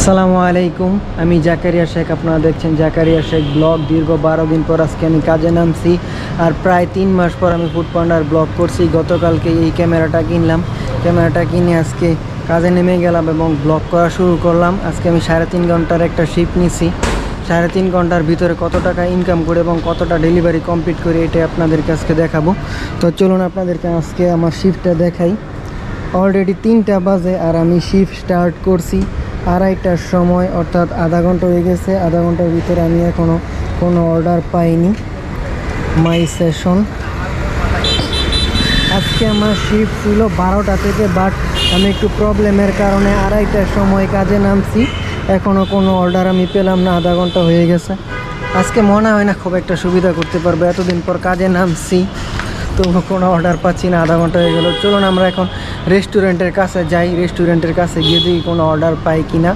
আসসালামু আলাইকুম, আমি জাকারিয়া শেখ। আপনারা দেখছেন জাকারিয়া শেখ ব্লগ। দীর্ঘ 12 দিন পর আজকে আমি কাজে নামছি, আর প্রায় 3 মাস পর আমি ফুড পান্ডার ব্লগ করছি। গতকালকে এই ক্যামেরাটা কিনলাম, ক্যামেরাটা কিনে আজকে কাজে নেমে গেলাম এবং ব্লগ করা শুরু করলাম। আজকে আমি 3.5 ঘন্টার একটা শিফট নিছি। 3.5 ঘন্টার ভিতরে কত টাকা ইনকাম করে এবং কতটা ডেলিভারি কমপ্লিট করে এটাই আপনাদেরকে আজকে দেখাবো। তো চলুন আপনাদেরকে আজকে আমার শিফটটা দেখাই। অলরেডি 3টা বাজে আর আমি শিফট স্টার্ট করছি 2:30টার সময়, অর্থাৎ আধা ঘন্টা হয়ে গেছে। আধা ঘন্টার ভিতরে আমি এখনও কোনো অর্ডার পাইনি। মাই সেশন আজকে আমার শিফট ছিল 12টা থেকে, বাট আমি একটু প্রবলেমের কারণে 2:30টার সময় কাজে নামছি। এখনও কোনো অর্ডার আমি পেলাম না, আধা ঘন্টা হয়ে গেছে। আজকে মনে হয় না খুব একটা সুবিধা করতে পারবো, এতদিন পর কাজে নামছি তো কোনো অর্ডার পাচ্ছি না, আধা ঘন্টা হয়ে গেল। চলুন আমরা এখন রেস্টুরেন্টের কাছে যাই, রেস্টুরেন্টের কাছে গিয়ে দেখি কোনো অর্ডার পাই কি না।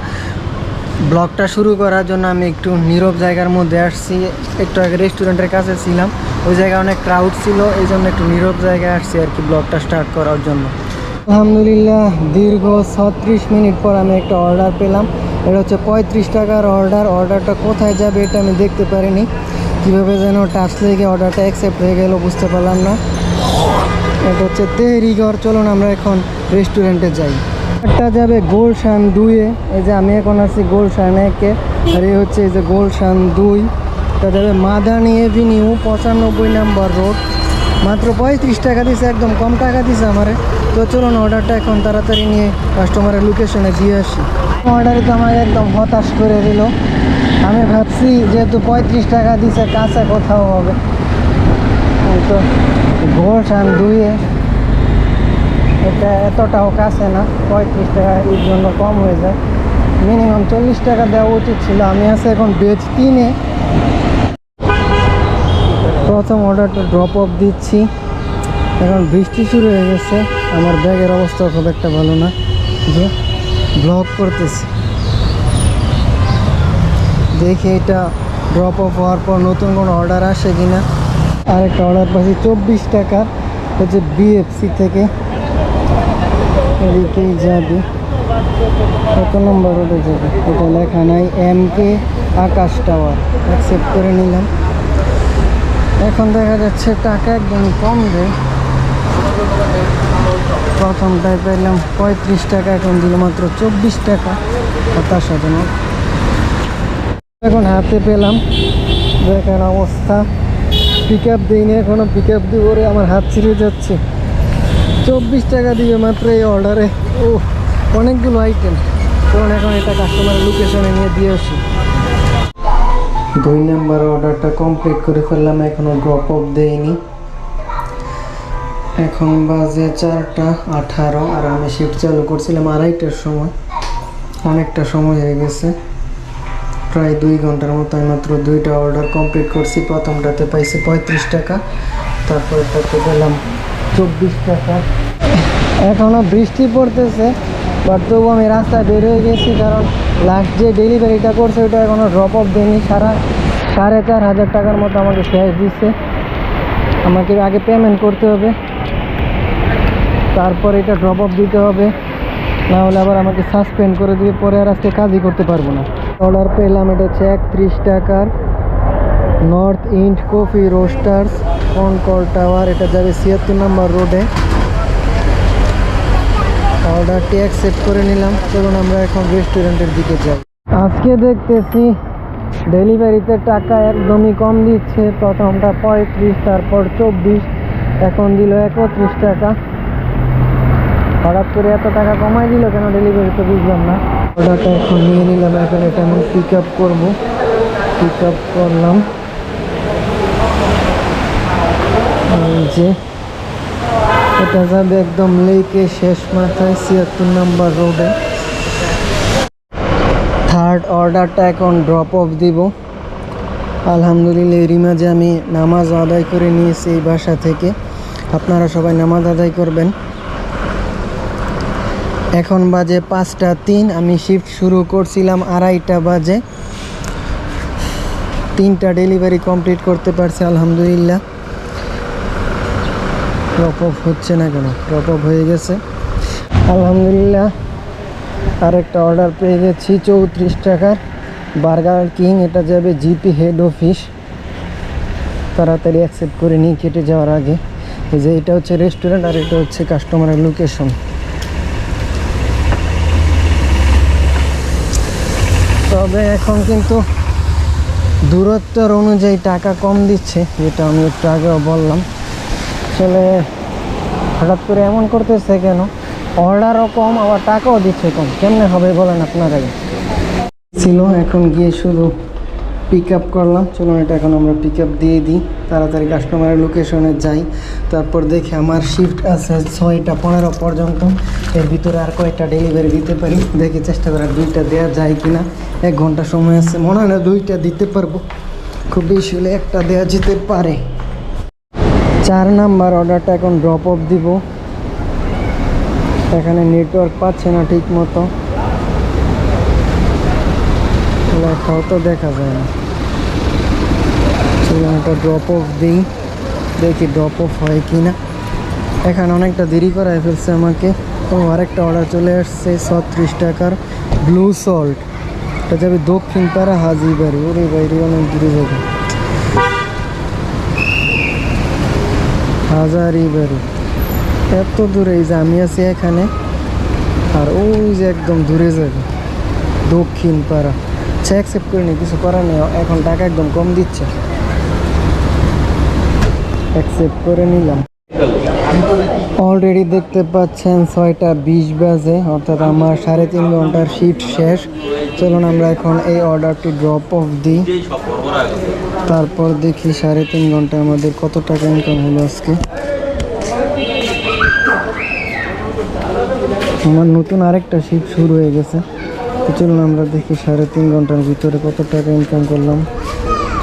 ব্লগটা শুরু করার জন্য আমি একটু নীরব জায়গার মধ্যে আসছি। একটু আগে রেস্টুরেন্টের কাছে ছিলাম, ওই জায়গায় অনেক ক্রাউড ছিল, এই জন্য একটু নীরব জায়গায় আসছি আর কি ব্লগটা স্টার্ট করার জন্য। আলহামদুলিল্লাহ, দীর্ঘ 36 মিনিট পর আমি একটা অর্ডার পেলাম। এটা হচ্ছে 35 টাকার অর্ডার। অর্ডারটা কোথায় যাবে এটা আমি দেখতে পারিনি, কীভাবে যেন টাচ লেগে অর্ডারটা অ্যাকসেপ্ট হয়ে গেল বুঝতে পারলাম না। এটা হচ্ছে তেহরিগড়। চলুন আমরা এখন রেস্টুরেন্টে যাই। একটা যাবে গুলশান 2-এ, এই যে আমি এখন আছি গুলশান 1-এ, আর এই হচ্ছে এই যে গুলশান 2। এটা যাবে মাদানি এভিনিউ 95 নম্বর রোড। মাত্র 35 টাকা দিছে, একদম কম টাকা দিছে আমারে। তো চলুন অর্ডারটা এখন তাড়াতাড়ি নিয়ে কাস্টমারের লোকেশনে দিয়ে আসি। অর্ডারে তো আমাকে একদম হতাশ করে দিল। আমি ভাবছি যেহেতু 35 টাকা দিছে কাছে কোথাও হবে, তো গুলশান 2-এ এটা এতটাও কাছে না। 35 টাকা এর জন্য কম হয়ে যায়, মিনিমাম 40 টাকা দেওয়া উচিত ছিল। আমি আছি এখন বেজ 3-এ। প্রথম অর্ডারটা ড্রপ অফ দিচ্ছি। এখন বৃষ্টি শুরু হয়ে গেছে, আমার ব্যাগের অবস্থা খুব একটা ভালো না, যে ব্লগ করতেছি। দেখি এটা ড্রপ অফ হওয়ার পর নতুন কোনো অর্ডার আসে কিনা। আরেকটা অর্ডার পাচ্ছি 24 টাকার, হচ্ছে বিএফসি থেকে। এদিকেই যাবে, কত নম্বর রোডে যাবে এটা লেখা নাই। MK আকাশ টাওয়ার অ্যাকসেপ্ট করে নিলাম। এখন দেখা যাচ্ছে টাকা একদম কম দেয়। প্রথমটায় পেলাম 35 টাকা, এখন দিল মাত্র 24 টাকা, হতাশাজনক। এখন হাতে পেলাম, দেখেন অবস্থা। পিক আপ দিইনি এখনও, পিক আপ দিব রে, আমার হাত ছিঁড়ে যাচ্ছে। 24 টাকা দিবে মাত্র এই অর্ডারে। ও অনেকগুলো আইটেম। কারণ এখন এটা কাস্টমারের লোকেশনে নিয়ে দিয়ে আসি। 2 নম্বর অর্ডারটা কমপ্লিট করে ফেললাম, এখনও ড্রপ অফ দেয়নি। এখন বাজে 4টা 18, আর আমি শিফট চালু করছিলাম 2:30টার সময়। অনেকটা সময় হয়ে গেছে, প্রায় 2 ঘন্টার মতো। আমি মাত্র 2টা অর্ডার কমপ্লিট করছি। প্রথমটাতে পাইছি 35 টাকা, তারপরটাতে পেলাম 24 টাকা। এখনও বৃষ্টি পড়তেছে, বাট তবু আমি রাস্তায় বের হয়ে গেছি, কারণ লাস্ট যে ডেলিভারিটা করছে ওইটা এখনও ড্রপ অফ দেয়নি। 4,500 টাকার মতো আমাকে ক্যাশ দিচ্ছে। আমাকে আগে পেমেন্ট করতে হবে, তারপর এটা ড্রপ অফ দিতে হবে, না হলে আবার আমাকে সাসপেন্ড করে দিবে, পরে আর আজকে কাজই করতে পারবো না। অর্ডার পেলাম, এটা হচ্ছে 31 টাকার North End Coffee Roasters Concord Tower. এটা যাবে 76 নম্বর রোডে। অর্ডারটি অ্যাকসেপ্ট করে নিলাম। চলুন আমরা এখন রেস্টুরেন্টের দিকে যাই। আজকে দেখতেছি ডেলিভারিতে টাকা একদমই কম দিচ্ছে। প্রথমটা 35, তারপর 24, এখন দিল 31 টাকা। হঠাৎ করে এত টাকা কমাই দিল কেন ডেলিভারিতে, বুঝলাম না। অর্ডারটা এখন নিয়ে নিলাম, এখন এটা আমি পিক আপ করবো। পিক আপ করলাম, যে এটা যাবে একদম লেকে শেষ মাথায় 76 নম্বর রোডে। থার্ড অর্ডারটা এখন ড্রপ অফ দিব। আলহামদুলিল্লাহ, এরই মাঝে আমি নামাজ আদায় করে নিয়েছি এই বাসা থেকে। আপনারা সবাই নামাজ আদায় করবেন। এখন বাজে 5টা 3, আমি শিফট শুরু করছিলাম 2:30 বাজে। 3টা ডেলিভারি কমপ্লিট করতে পারছি আলহামদুলিল্লাহ। ড্রপ অফ হচ্ছে না কেন? ড্রপ অফ হয়ে গেছে আলহামদুলিল্লাহ। আরেকটা অর্ডার পেয়ে গেছি 34 টাকার বার্গার কিং। এটা যাবে জিপি হেড অফিস। তাড়াতাড়ি অ্যাকসেপ্ট করে নিই কেটে যাওয়ার আগে। এই যে এটা হচ্ছে রেস্টুরেন্ট আর এটা হচ্ছে কাস্টমারের লোকেশন। তবে এখন কিন্তু দূরত্বের অনুযায়ী টাকা কম দিচ্ছে, যেটা আমি একটু আগেও বললাম। আসলে হঠাৎ করে এমন করতেছে কেন? অর্ডারও কম আবার টাকাও দিচ্ছে কম, কেমনে হবে বলেন আপনারাই। ছিল এখন গিয়ে শুধু পিক আপ করলাম। চলুন এটা এখন আমরা পিক আপ দিয়ে দিই, তাড়াতাড়ি কাস্টমারের লোকেশনে যাই। তারপর দেখি আমার শিফট আছে 6টা 15 পর্যন্ত, এর ভিতরে আর কয়েকটা ডেলিভারি দিতে পারি। দেখি চেষ্টা করে 2টা দেওয়া যায় কিনা। 1 ঘন্টা সময় আছে, মনে হয় না 2টা দিতে পারবো, খুব বেশি হলে 1টা দেওয়া যেতে পারে। 4 নাম্বার অর্ডারটা এখন ড্রপ অফ দিব। এখানে নেটওয়ার্ক পাচ্ছে না ঠিক মতো, লেখাও তো দেখা যায় না। চলুন এটা ড্রপ অফ দিই, দেখি ড্রপ অফ হয় কি না। এখানে অনেকটা দেরি করায় ফেলছে আমাকে। ও আরেকটা অর্ডার চলে আসছে 36 টাকার ব্লু সল্ট। এটা যাবে দক্ষিণ পাড়া হাজিবাড়ি। ওরে বাইরে অনেক দূরে যাবে, হাজারিবাড়ি এত দূরে। এই যে আমি আছি এখানে, আর ওই যে একদম দূরে যাবে দক্ষিণ পাড়া। আচ্ছা অ্যাকসেপ্ট করে নি, কিছু করার নেই, এখন টাকা একদম কম দিচ্ছে। অ্যাকসেপ্ট করে নিলাম। অলরেডি দেখতে পাচ্ছেন 6টা 20 বাজে, অর্থাৎ আমার 3.5 ঘন্টার শিফট শেষ। চলুন আমরা এখন এই অর্ডারটি ড্রপ অফ দিই, তারপর দেখি 3.5 ঘন্টায় আমাদের কত টাকা ইনকাম হলো আজকে। আমার নতুন আরেকটা শিফট শুরু হয়ে গেছে। তো চলুন আমরা দেখি 3.5 ঘন্টার ভিতরে কত টাকা ইনকাম করলাম।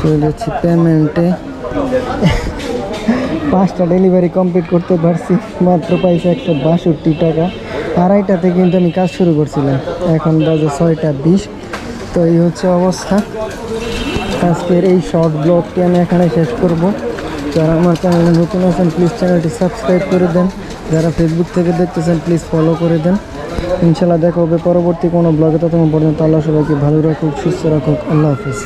চলে যাচ্ছি পেমেন্টে। 5টা ডেলিভারি কমপ্লিট করতে পারছি, মাত্র পাইছি 162 টাকা। 2:30টাতে কিন্তু আমি কাজ শুরু করছিলাম, এখন বাজে 6টা 20। তো এই হচ্ছে অবস্থা। আজকের এই শর্ট ব্লগটি আমি এখানে শেষ করব। যারা আমার চ্যানেলে নতুন আছেন প্লিজ চ্যানেলটি সাবস্ক্রাইব করে দেন, যারা ফেসবুক থেকে দেখতেছেন প্লিজ ফলো করে দেন। ইনশাল্লাহ দেখা হবে পরবর্তী কোনো ব্লগে। ততক্ষণ পর্যন্ত আল্লাহ সবাইকে ভালো রাখুক, সুস্থ রাখুক। আল্লাহ হাফিজ।